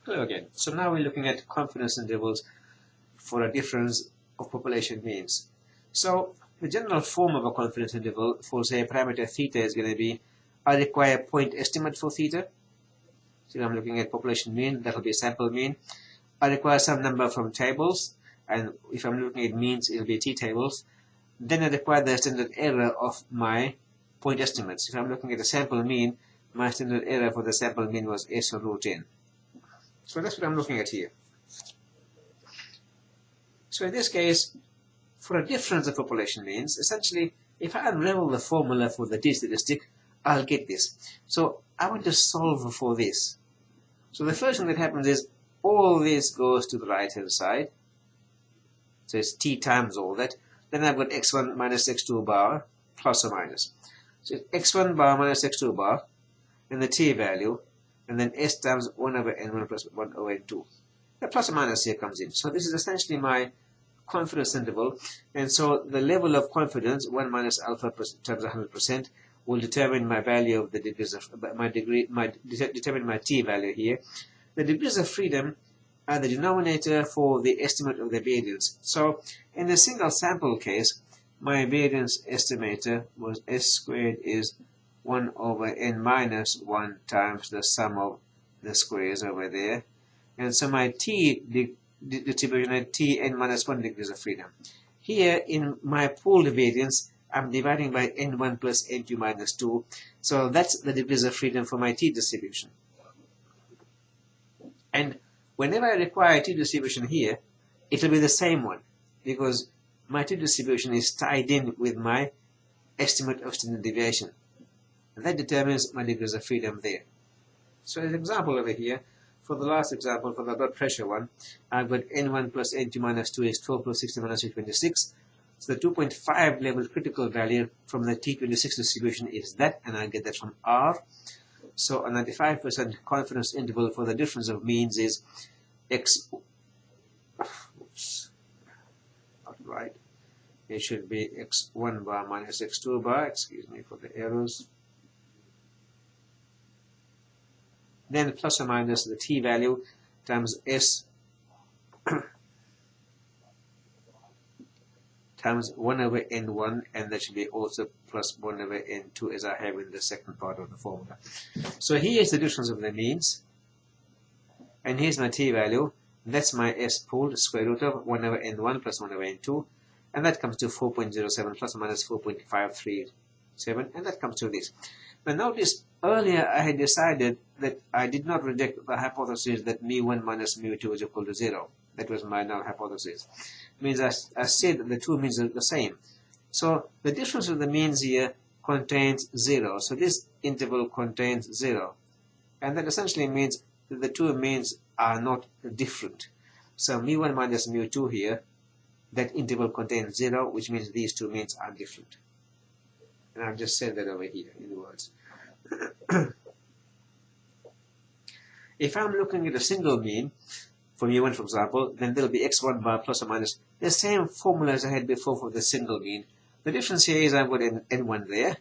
Hello again. So now we're looking at confidence intervals for a difference of population means. So the general form of a confidence interval for say a parameter theta is going to be I require a point estimate for theta. So I'm looking at population mean, that will be sample mean. I require some number from tables, and if I'm looking at means, it'll be t tables. Then I require the standard error of my point estimates. If I'm looking at a sample mean, my standard error for the sample mean was s on root n. So that's what I'm looking at here. So in this case, for a difference of population means, essentially, if I unravel the formula for the t-statistic, I'll get this. So I want to solve for this. So the first thing that happens is all this goes to the right-hand side. So it's t times all that. Then I've got x1 minus x2 bar plus or minus. So it's x1 bar minus x2 bar, and the t value, and then s times 1 over n1 plus 1 over n2. The plus or minus here comes in. So this is essentially my confidence interval, and so the level of confidence 1 minus alpha times 100% will determine my value of the degrees of determine my t value here. The degrees of freedom are the denominator for the estimate of the variance. So in the single sample case, my variance estimator was s squared is 1 over n minus 1 times the sum of the squares over there, and so my t distribution at t n minus 1 degrees of freedom. Here in my pooled variance, I'm dividing by n1 plus n2 minus 2. So that's the degrees of freedom for my t distribution. And whenever I require a t distribution here, it will be the same one, because my t distribution is tied in with my estimate of standard deviation. And that determines my degrees of freedom there. So as an example over here, for the last example, for the blood pressure one, I've got n1 plus n2 minus 2 is 12 plus 60 minus 26. So the 2.5 level critical value from the T26 distribution is that, and I get that from R. So a 95% confidence interval for the difference of means is x. Oops, not right. It should be x1 bar minus x2 bar. Excuse me for the errors. Then plus or minus the t value times s times 1 over n1, and that should be also plus 1 over n2 as I have in the second part of the formula. So here is the difference of the means, and here's my t value. That's my s pooled, square root of 1 over n1 plus 1 over n2, and that comes to 4.07 plus or minus 4.537, and that comes to this. But notice, earlier I had decided that I did not reject the hypothesis that mu1 minus mu2 is equal to 0. That was my null hypothesis. Means I said that the two means are the same. So the difference of the means here contains 0. So this interval contains 0. And that essentially means that the two means are not different. So mu1 minus mu2 here, that interval contains 0, which means these two means are different. And I've just said that over here in words. If I'm looking at a single mean, for mu1 for example, then there'll be x1 bar plus or minus the same formula as I had before for the single mean. The difference here is I've got n1 there,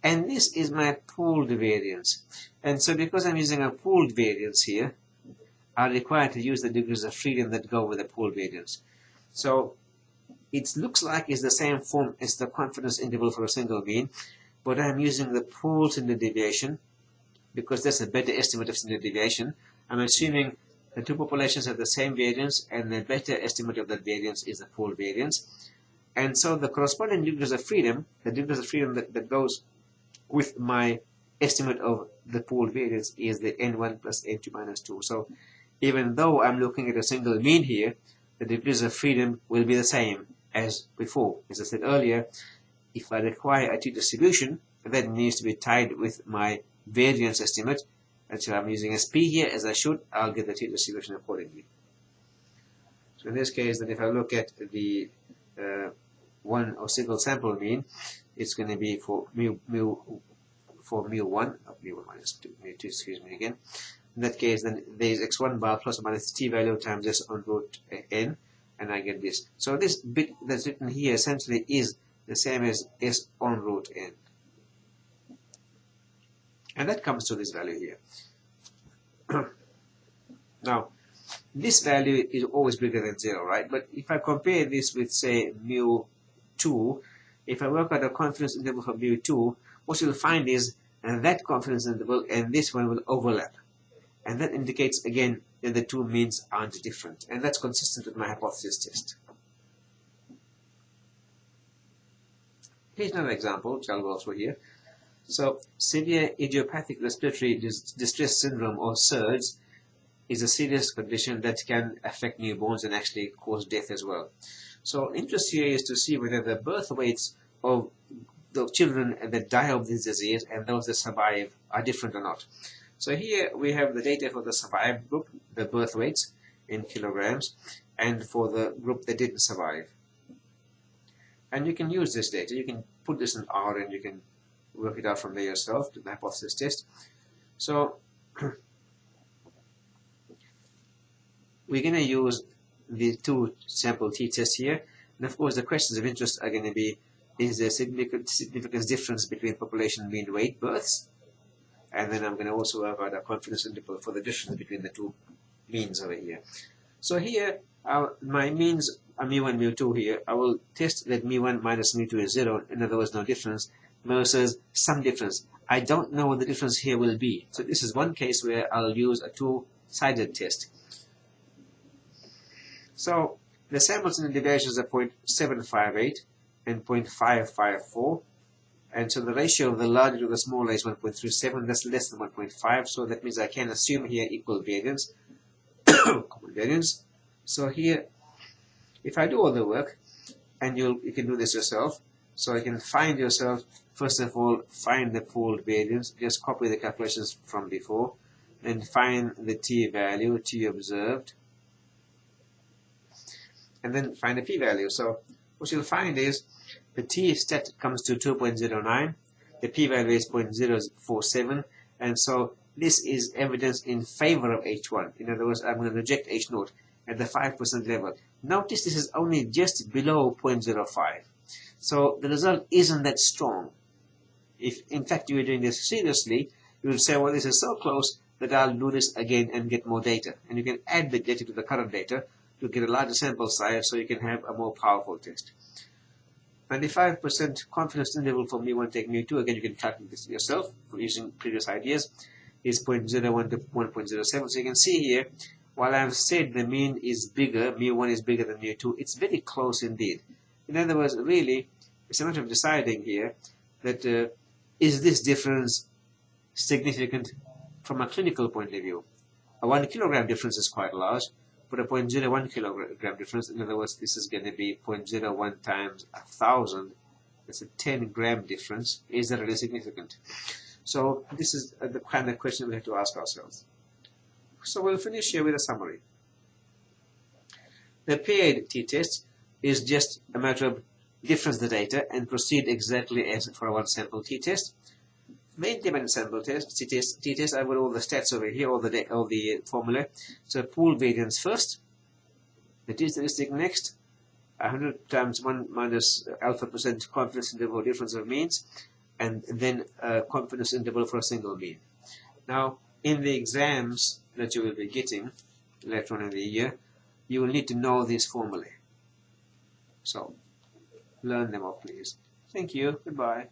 and this is my pooled variance. And so because I'm using a pooled variance here, I'm required to use the degrees of freedom that go with the pooled variance. So it looks like it's the same form as the confidence interval for a single mean, but I'm using the pooled standard deviation because that's a better estimate of standard deviation. I'm assuming the two populations have the same variance, and the better estimate of that variance is the pooled variance. And so the corresponding degrees of freedom, the degrees of freedom that goes with my estimate of the pooled variance is the n1 plus n2 minus 2. So even though I'm looking at a single mean here, the degrees of freedom will be the same as before. As I said earlier, if I require a t-distribution, that needs to be tied with my variance estimate. And so I'm using SP here as I should, I'll get the t-distribution accordingly. So in this case, then if I look at the one or single sample mean, it's going to be for mu1 minus 2, mu2, excuse me again. In that case, then there is x1 bar plus or minus t value times s on root n, and I get this. So this bit that's written here essentially is the same as s on root n. And that comes to this value here. this value is always bigger than 0, right? But if I compare this with, say, mu2, if I work out a confidence interval for mu2, what you'll find is that confidence interval and this one will overlap. And that indicates, again, that the two means aren't different. And that's consistent with my hypothesis test. Here's another example, which I'll go through here. So, severe idiopathic respiratory distress syndrome, or SIRDS, is a serious condition that can affect newborns and actually cause death as well. So, interest here is to see whether the birth weights of the children that die of this disease and those that survive are different or not. So here we have the data for the survived group, the birth weights in kilograms, and for the group that didn't survive. And you can use this data. You can put this in R and you can work it out from there yourself to the hypothesis test. So we're going to use the two sample t-tests here. And of course the questions of interest are going to be, is there significant difference between population mean weight births? And then I'm going to also work out a confidence interval for the difference between the two means over here. So here, my means are mu1, mu2 here. I will test that mu1 minus mu2 is 0. In other words, no difference, versus some difference. I don't know what the difference here will be. So this is one case where I'll use a two-sided test. So the sample standard deviations are 0.758 and 0.554. And so the ratio of the larger to the smaller is 1.37. That's less than 1.5. So that means I can assume here equal variance, common variance. So here, if I do all the work, and you can do this yourself, so you can find yourself, first of all, find the pooled variance. Just copy the calculations from before. Then find the t-value, t observed. And then find the p-value. So what you'll find is the t-stat comes to 2.09, the p-value is 0.047, and so this is evidence in favor of H1. In other words, I'm going to reject H0 at the 5% level. Notice this is only just below 0.05. So the result isn't that strong. If in fact you were doing this seriously, you would say, well, this is so close that I'll do this again and get more data. And you can add the data to the current data to get a larger sample size so you can have a more powerful test. 95% confidence interval for mu1 take mu2, again you can calculate this yourself using previous ideas, is 0.01 to 1.07. So you can see here, while I've said the mean is bigger, mu1 is bigger than mu2, it's very close indeed. In other words, really, it's a matter of deciding here that is this difference significant from a clinical point of view. A 1 kilogram difference is quite large, but a 0.01 kilogram difference, in other words, this is going to be 0.01 times 1,000. That's a 10 gram difference. Is that really significant? So this is the kind of question we have to ask ourselves. So we'll finish here with a summary. The paired t-test is just a matter of difference the data and proceed exactly as for a one sample t-test. The independent sample test, t-test, I've got all the stats over here, all the formula. So pool variance first, the t-statistic next, 100 times 1 minus alpha % confidence interval difference of means, and then confidence interval for a single mean. Now, in the exams that you will be getting later on in the year, you will need to know these formulae. So, learn them off, please. Thank you. Goodbye.